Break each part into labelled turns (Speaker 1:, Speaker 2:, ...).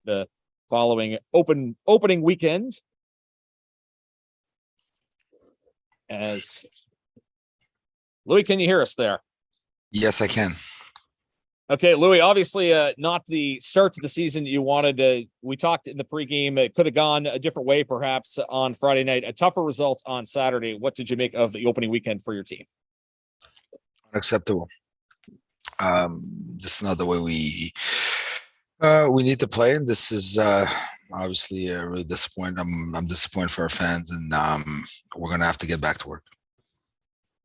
Speaker 1: the following opening weekend. As Louis, can you hear us there?
Speaker 2: Yes, I can.
Speaker 1: Okay, Louis, obviously not the start to the season you wanted. We talked in the pregame. It could have gone a different way, perhaps, on Friday night. A tougher result on Saturday. What did you make of the opening weekend for your team?
Speaker 2: Unacceptable. This is not the way we need to play, and this is obviously really disappointed. I'm disappointed for our fans, and we're gonna have to get back to work.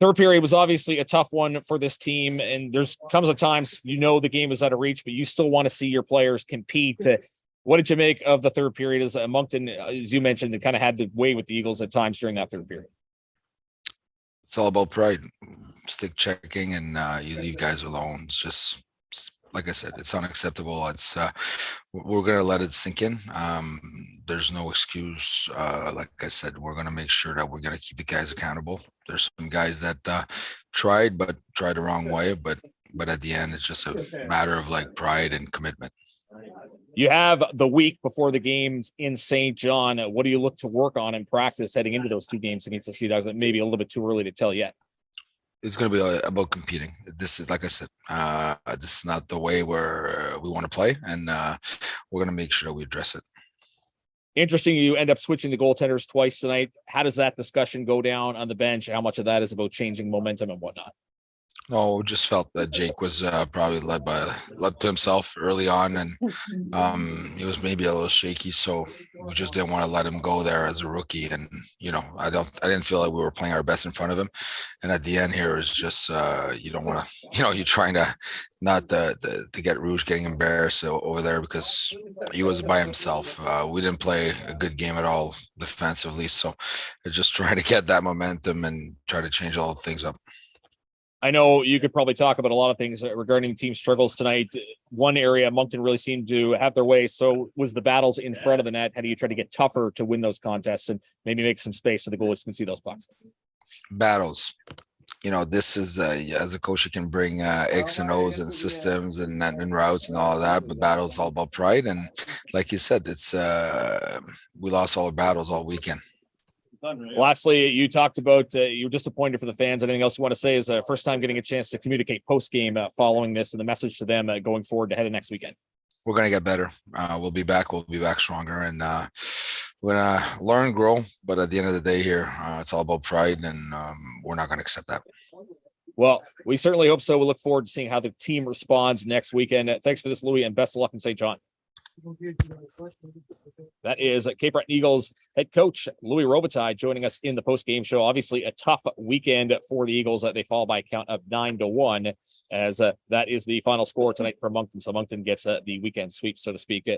Speaker 1: Third period was obviously a tough one for this team, and there's comes a times the game is out of reach, but you still want to see your players compete. What did you make of the third period? As Moncton, as you mentioned, it kind of had the way with the Eagles at times during that third period.
Speaker 2: It's all about pride, stick checking, and you leave guys alone. It's just like I said, it's unacceptable. It's we're gonna let it sink in. There's no excuse. Like I said, we're gonna make sure that we're gonna keep the guys accountable. There's some guys that tried the wrong way, but at the end, it's just a matter of like pride and commitment.
Speaker 1: You have the week before the games in St. John. What do you look to work on in practice heading into those two games against the Sea Dogs? Maybe a little bit too early to tell yet.
Speaker 2: It's going to be about competing. This is, like I said, this is not the way we want to play, and we're going to make sure that we address it.
Speaker 1: Interesting, you end up switching the goaltenders twice tonight. How does that discussion go down on the bench? How much of that is about changing momentum and whatnot?
Speaker 2: No, just felt that Jake was probably led to himself early on, and he was maybe a little shaky. So we just didn't want to let him go there as a rookie. And I didn't feel like we were playing our best in front of him. And at the end here is just you don't want to, you're trying to not to get Rouge getting embarrassed over there because he was by himself. We didn't play a good game at all defensively, so just trying to get that momentum and try to change all things up.
Speaker 1: I know you could probably talk about a lot of things regarding team struggles tonight. One area Moncton really seemed to have their way. So was the battles in front of the net. How do you try to get tougher to win those contests and maybe make some space so the goalies can see those pucks?
Speaker 2: Battles. This is as a coach, you can bring X and O's and systems and routes and all of that, but battles all about pride. And like you said, it's we lost all our battles all weekend.
Speaker 1: Lastly, you talked about you're disappointed for the fans. Anything else you want to say is first time getting a chance to communicate post-game following this and the message to them going forward ahead of next weekend?
Speaker 2: We're going to get better. We'll be back stronger, and we're going to learn, grow. But at the end of the day here, it's all about pride, and we're not going to accept that.
Speaker 1: Well, we certainly hope so. We'll look forward to seeing how the team responds next weekend. Thanks for this, Louis, and best of luck in St. John. That is Cape Breton Eagles head coach Louis Robitaille joining us in the post-game show. Obviously, a tough weekend for the Eagles. They fall by a count of 9-1, as that is the final score tonight for Moncton. So Moncton gets the weekend sweep, so to speak.